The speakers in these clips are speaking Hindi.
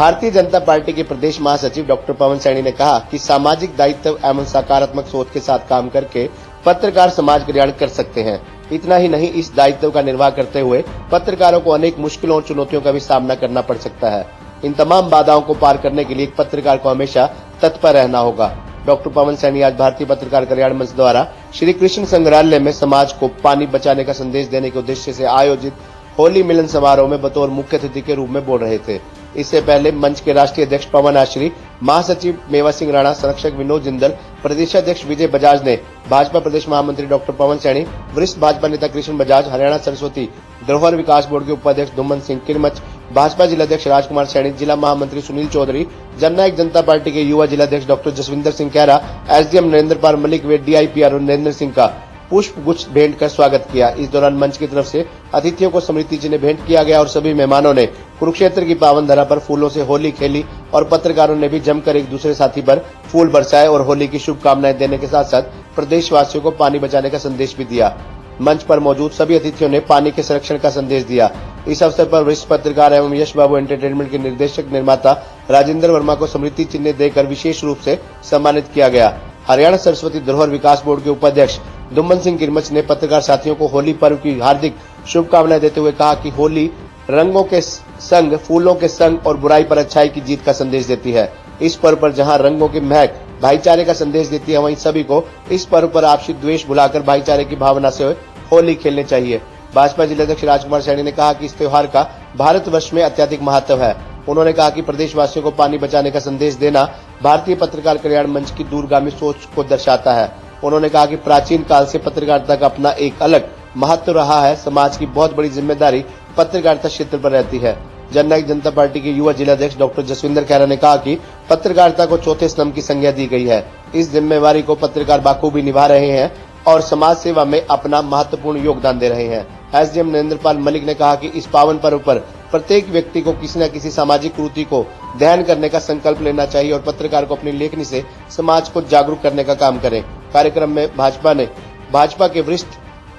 भारतीय जनता पार्टी के प्रदेश महासचिव डॉक्टर पवन सैनी ने कहा कि सामाजिक दायित्व एवं सकारात्मक सोच के साथ काम करके पत्रकार समाज कल्याण कर सकते हैं। इतना ही नहीं, इस दायित्व का निर्वाह करते हुए पत्रकारों को अनेक मुश्किलों और चुनौतियों का भी सामना करना पड़ सकता है। इन तमाम बाधाओं को पार करने के लिए एक पत्रकार को हमेशा तत्पर रहना होगा। डॉक्टर पवन सैनी आज भारतीय पत्रकार कल्याण मंच द्वारा श्री कृष्ण संग्रहालय में समाज को पानी बचाने का संदेश देने के उद्देश्य से आयोजित होली मिलन समारोह में बतौर मुख्य अतिथि के रूप में बोल रहे थे। इससे पहले मंच के राष्ट्रीय अध्यक्ष पवन आश्री, महासचिव मेवा सिंह राणा, संरक्षक विनोद जिंदल, प्रदेशाध्यक्ष विजय बजाज ने भाजपा प्रदेश महामंत्री डॉक्टर पवन सैनी, वरिष्ठ भाजपा नेता कृष्ण बजाज, हरियाणा सरस्वती धरोहर विकास बोर्ड के उपाध्यक्ष दुम्मन सिंह किरमच, भाजपा जिलाध्यक्ष राजकुमार सैनी, जिला महामंत्री सुनील चौधरी, जननायक जनता पार्टी के युवा जिलाध्यक्ष डॉक्टर जसविंदर सिंह खैरा, एसडीएम नरेंद्र पाल मलिक व डीआईपीआर नरेंद्र सिंह का पुष्प गुच्छ भेंट कर स्वागत किया। इस दौरान मंच की तरफ से अतिथियों को स्मृति चिन्ह भेंट किया गया और सभी मेहमानों ने कुरुक्षेत्र की पावन धरा पर फूलों से होली खेली और पत्रकारों ने भी जमकर एक दूसरे साथी पर फूल बरसाए और होली की शुभकामनाएं देने के साथ साथ प्रदेशवासियों को पानी बचाने का संदेश भी दिया। मंच पर मौजूद सभी अतिथियों ने पानी के संरक्षण का संदेश दिया। इस अवसर पर वरिष्ठ पत्रकार एवं यश बाबू एंटरटेनमेंट के निर्देशक निर्माता राजेंद्र वर्मा को स्मृति चिन्ह देकर विशेष रूप से सम्मानित किया गया। हरियाणा सरस्वती धरोहर विकास बोर्ड के उपाध्यक्ष दुम्मन सिंह किरमच ने पत्रकार साथियों को होली पर्व की हार्दिक शुभकामनाएं देते हुए कहा कि होली रंगों के संग, फूलों के संग और बुराई पर अच्छाई की जीत का संदेश देती है। इस पर्व पर जहां रंगों की महक भाईचारे का संदेश देती है, वहीं सभी को इस पर्व पर आपसी द्वेष भुलाकर भाईचारे की भावना से होली खेलनी चाहिए। भाजपा जिलाध्यक्ष राजकुमार सैनी ने कहा कि इस त्योहार का भारतवर्ष में अत्यधिक महत्व है। उन्होंने कहा कि प्रदेशवासियों को पानी बचाने का संदेश देना भारतीय पत्रकार कल्याण मंच की दूरगामी सोच को दर्शाता है। उन्होंने कहा कि प्राचीन काल से पत्रकारिता का अपना एक अलग महत्व रहा है। समाज की बहुत बड़ी जिम्मेदारी पत्रकारिता क्षेत्र पर रहती है। जननायक जनता पार्टी के युवा जिलाध्यक्ष डॉक्टर जसविंदर खैरा ने कहा कि पत्रकारिता को चौथे स्तंभ की संज्ञा दी गई है। इस जिम्मेवारी को पत्रकार बाखूबी निभा रहे हैं और समाज सेवा में अपना महत्वपूर्ण योगदान दे रहे हैं। एसडीएम नरेंद्र पाल मलिक ने कहा कि इस पावन पर्व पर प्रत्येक व्यक्ति को किसी न किसी सामाजिक कृति को ध्यान करने का संकल्प लेना चाहिए और पत्रकार को अपनी लेखनी से समाज को जागरूक करने का काम करें। कार्यक्रम में भाजपा के वरिष्ठ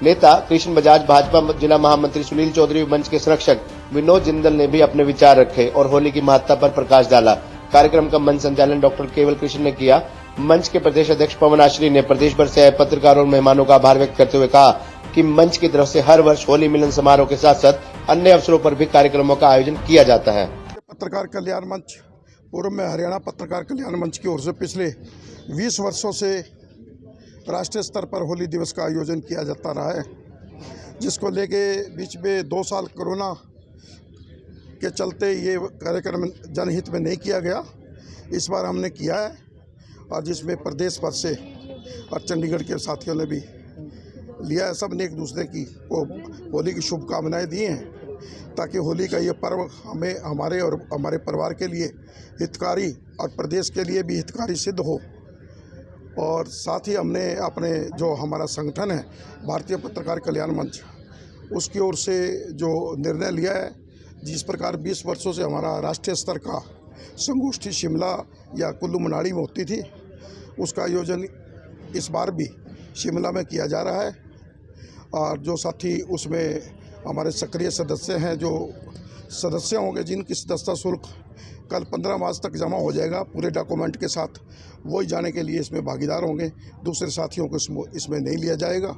नेता कृष्ण बजाज, भाजपा जिला महामंत्री सुनील चौधरी, मंच के संरक्षक विनोद जिंदल ने भी अपने विचार रखे और होली की महत्ता पर प्रकाश डाला। कार्यक्रम का मंच संचालन डॉक्टर केवल कृष्ण ने किया। मंच के प्रदेश अध्यक्ष पवन आश्री ने प्रदेश भर से आए पत्रकारों और मेहमानों का आभार व्यक्त करते हुए कहा कि मंच की तरफ से हर वर्ष होली मिलन समारोह के साथ साथ अन्य अवसरों पर भी कार्यक्रमों का आयोजन किया जाता है। पत्रकार कल्याण मंच पूर्व में हरियाणा पत्रकार कल्याण मंच की ओर से पिछले 20 वर्षों से राष्ट्रीय स्तर पर होली दिवस का आयोजन किया जाता रहा है, जिसको लेके बीच में 2 साल कोरोना के चलते ये कार्यक्रम जनहित में नहीं किया गया। इस बार हमने किया है और जिसमें प्रदेश भर से और चंडीगढ़ के साथियों ने भी लिया है। सब ने एक दूसरे की को होली की शुभकामनाएं दी हैं ताकि होली का ये पर्व हमें, हमारे और हमारे परिवार के लिए हितकारी और प्रदेश के लिए भी हितकारी सिद्ध हो। और साथ ही हमने अपने जो हमारा संगठन है भारतीय पत्रकार कल्याण मंच, उसकी ओर से जो निर्णय लिया है, जिस प्रकार 20 वर्षों से हमारा राष्ट्रीय स्तर का संगोष्ठी शिमला या कुल्लू मनाली में होती थी, उसका आयोजन इस बार भी शिमला में किया जा रहा है। और जो साथी उसमें हमारे सक्रिय सदस्य हैं, जो सदस्य होंगे जिनकी सदस्यता शुल्क कल 15 मार्च तक जमा हो जाएगा पूरे डॉक्यूमेंट के साथ, वही जाने के लिए इसमें भागीदार होंगे। दूसरे साथियों को इसमें नहीं लिया जाएगा।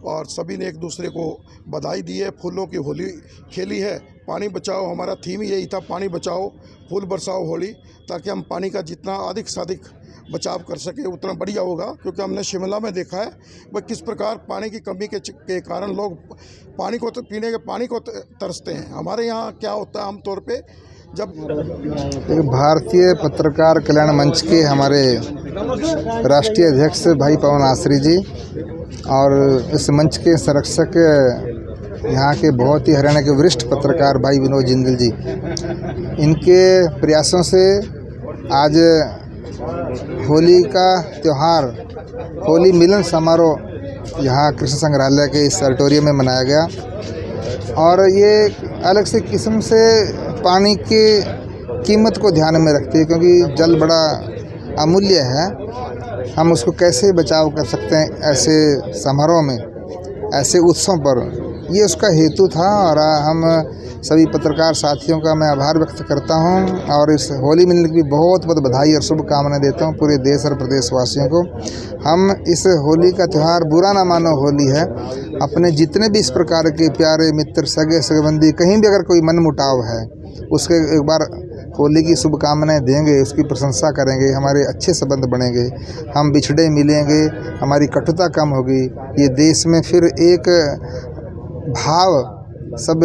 और सभी ने एक दूसरे को बधाई दी है। फूलों की होली खेली है। पानी बचाओ, हमारा थीम यही था, पानी बचाओ फूल बरसाओ होली, ताकि हम पानी का जितना अधिक से अधिक बचाव कर सके उतना बढ़िया होगा। क्योंकि हमने शिमला में देखा है वह किस प्रकार पानी की कमी के कारण लोग पानी को पीने के पानी को तरसते हैं। हमारे यहाँ क्या होता है आमतौर पे, जब भारतीय पत्रकार कल्याण मंच के हमारे राष्ट्रीय अध्यक्ष भाई पवन आश्री जी और इस मंच के संरक्षक यहाँ के बहुत ही हरियाणा के वरिष्ठ पत्रकार भाई विनोद जिंदल जी, इनके प्रयासों से आज होली का त्यौहार, होली मिलन समारोह यहाँ कृष्ण संग्रहालय के इस ऑडिटोरियम में मनाया गया। और ये अलग से किस्म से पानी की कीमत को ध्यान में रखती है, क्योंकि जल बड़ा अमूल्य है। हम उसको कैसे बचाव कर सकते हैं ऐसे समारोह में, ऐसे उत्सव पर, ये उसका हेतु था। और हम सभी पत्रकार साथियों का मैं आभार व्यक्त करता हूं और इस होली मिलन की बहुत बहुत बधाई और शुभकामनाएं देता हूं पूरे देश और प्रदेशवासियों को। हम इस होली का त्यौहार बुरा ना मानो, होली है। अपने जितने भी इस प्रकार के प्यारे मित्र, सगे संबंधी, कहीं भी अगर कोई मनमुटाव है, उसके एक बार होली की शुभकामनाएं देंगे, उसकी प्रशंसा करेंगे, हमारे अच्छे संबंध बनेंगे, हम बिछड़े मिलेंगे, हमारी कटुता कम होगी, ये देश में फिर एक भाव सब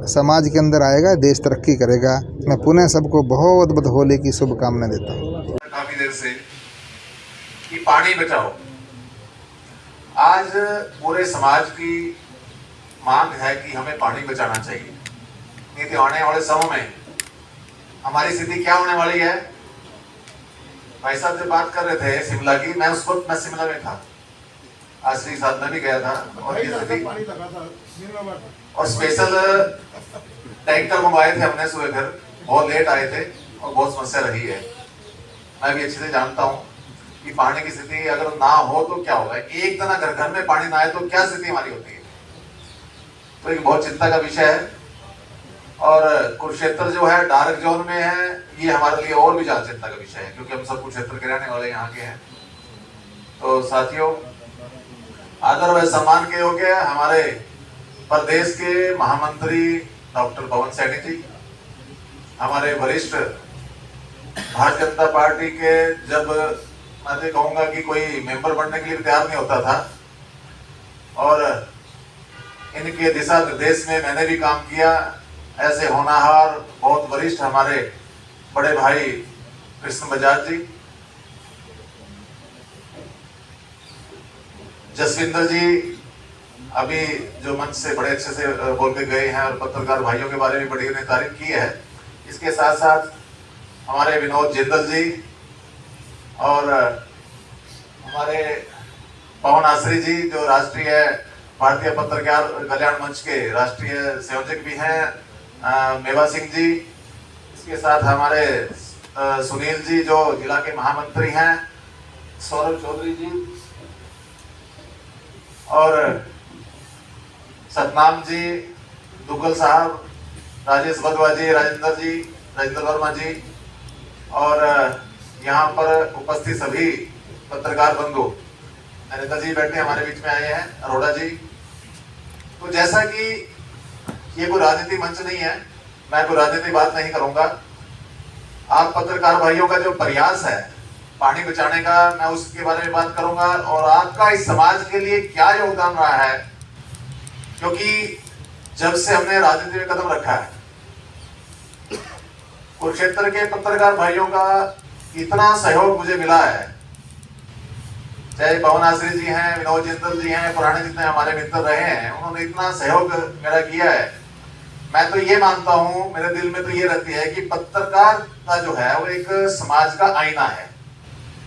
समाज के अंदर आएगा, देश तरक्की करेगा। मैं पुनः सबको बहुत बहुत होली की शुभकामनाएं देता हूँ। काफी देर से कि पानी बचाओ, आज पूरे समाज की मांग है कि हमें पानी बचाना चाहिए। नहीं तो आने वाले समय में हमारी स्थिति क्या होने वाली है। भाई साहब जो बात कर रहे थे शिमला की, मैं उस वक्त मैं शिमला में था, आश्री साथ में भी गया था और ये स्थिति और स्पेशल टैंकर मंगवाए थे हमने सुबह घर, बहुत लेट आए थे और बहुत समस्या रही है। मैं भी अच्छे से जानता हूँ कि पानी की स्थिति अगर ना हो तो क्या होगा। एक दिन अगर घर में पानी ना आए तो क्या स्थिति हमारी होती है। तो एक बहुत चिंता का विषय है। और कुरुक्षेत्र जो है डार्क जोन में है, ये हमारे लिए और भी ज्यादा चिंता का विषय है क्योंकि हम सब कुरुक्षेत्र के रहने वाले यहाँ के हैं। तो साथियों, आदर व सम्मान के योग्य हमारे प्रदेश के महामंत्री डॉक्टर पवन सैनी जी, हमारे वरिष्ठ भारतीय जनता पार्टी के, जब मैं तो कहूंगा कि कोई मेंबर बनने के लिए तैयार नहीं होता था और इनके दिशा निर्देश में मैंने भी काम किया। ऐसे होनहार बहुत वरिष्ठ हमारे बड़े भाई कृष्ण बजाज जी, जसविंदर जी अभी जो मंच से बड़े अच्छे से बोल के गए हैं और पत्रकार भाइयों के बारे में बड़ी उन्हें तारीफ की है। इसके साथ साथ हमारे विनोद जिंदल जी और हमारे पवन आश्री जी जो राष्ट्रीय भारतीय पत्रकार कल्याण मंच के राष्ट्रीय संयोजक भी हैं, मेवा सिंह जी, इसके साथ हमारे सुनील जी जो जिला के महामंत्री हैं, सौरभ चौधरी जी और सतनाम जी, दुग्गल साहब, राजेश बदवा जी, राजेंद्र वर्मा जी और यहाँ पर उपस्थित सभी पत्रकार बंधु, अनिता जी बैठे हमारे बीच में आए हैं, अरोड़ा जी। तो जैसा कि ये कोई राजनीति मंच नहीं है, मैं कोई राजनीतिक बात नहीं करूंगा। आप पत्रकार भाइयों का जो प्रयास है पानी बचाने का, मैं उसके बारे में बात करूंगा और आपका इस समाज के लिए क्या योगदान रहा है। क्योंकि जब से हमने राजनीति में कदम रखा है, कुरुक्षेत्र के पत्रकार भाइयों का इतना सहयोग मुझे मिला है। चाहे पवन आश्री जी हैं, विनोद जिंदल जी हैं, पुराने जितने हमारे मित्र रहे हैं, उन्होंने इतना सहयोग मेरा किया है। मैं तो ये मानता हूं, मेरे दिल में तो ये रहती है कि पत्रकार का जो है वो एक समाज का आईना है।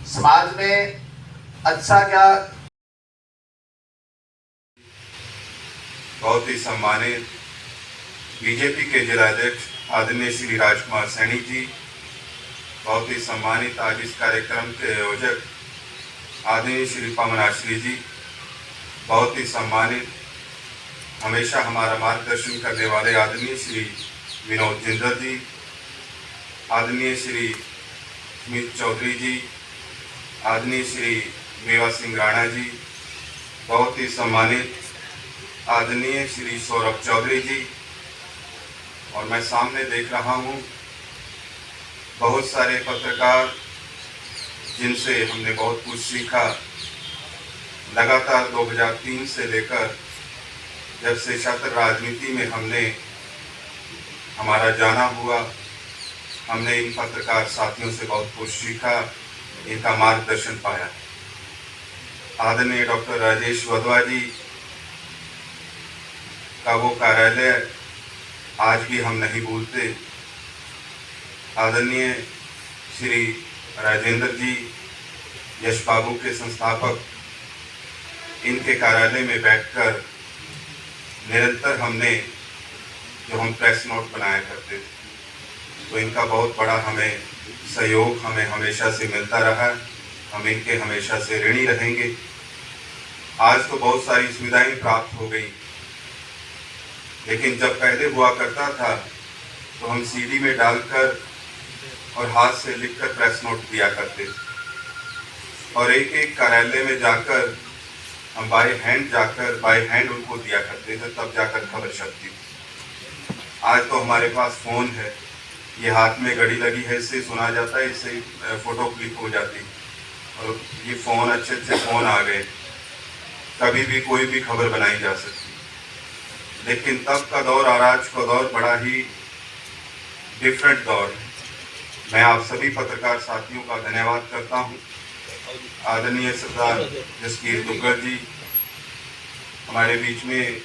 समाज में अच्छा क्या। बहुत ही सम्मानित बीजेपी के जिलाध्यक्ष आदरणीय श्री राजकुमार सैनी जी, बहुत ही सम्मानित आज इस कार्यक्रम के आयोजक आदरणीय श्री पवन आश्री जी, बहुत ही सम्मानित हमेशा हमारा मार्गदर्शन करने वाले आदरणीय श्री विनोद जिंदल जी, आदरणीय श्री स्मित चौधरी जी, आदरणीय श्री मेवा सिंह राणा जी, बहुत ही सम्मानित आदरणीय श्री सौरभ चौधरी जी। और मैं सामने देख रहा हूँ बहुत सारे पत्रकार जिनसे हमने बहुत कुछ सीखा। लगातार 2003 से लेकर जब से छात्र राजनीति में हमने हमारा जाना हुआ, हमने इन पत्रकार साथियों से बहुत कुछ सीखा, इनका मार्गदर्शन पाया। आदरणीय डॉक्टर राजेश वधवा जी का वो कार्यालय आज भी हम नहीं भूलते। आदरणीय श्री राजेंद्र जी, यश बाबू के संस्थापक, इनके कार्यालय में बैठकर निरंतर हमने जो हम प्रेस नोट बनाया करते थे, तो इनका बहुत बड़ा हमें सहयोग हमें हमेशा से मिलता रहा। हम इनके हमेशा से ऋणी रहेंगे। आज तो बहुत सारी सुविधाएं प्राप्त हो गई, लेकिन जब पहले हुआ करता था तो हम सीडी में डालकर और हाथ से लिखकर प्रेस नोट दिया करते थे, और एक एक कार्यालय में जाकर हम बाय हैंड उनको दिया करते थे, तब जाकर खबर छपती थी। आज तो हमारे पास फ़ोन है, ये हाथ में घड़ी लगी है, इससे सुना जाता है, इससे फ़ोटो क्लिक हो जाती है, और ये फ़ोन अच्छे फ़ोन आ गए, कभी भी कोई भी खबर बनाई जा सकती। लेकिन तब का दौर और आज का दौर बड़ा ही डिफरेंट दौर है। मैं आप सभी पत्रकार साथियों का धन्यवाद करता हूँ। आदरणीय सरदार जसकीर दुग्गल जी हमारे बीच में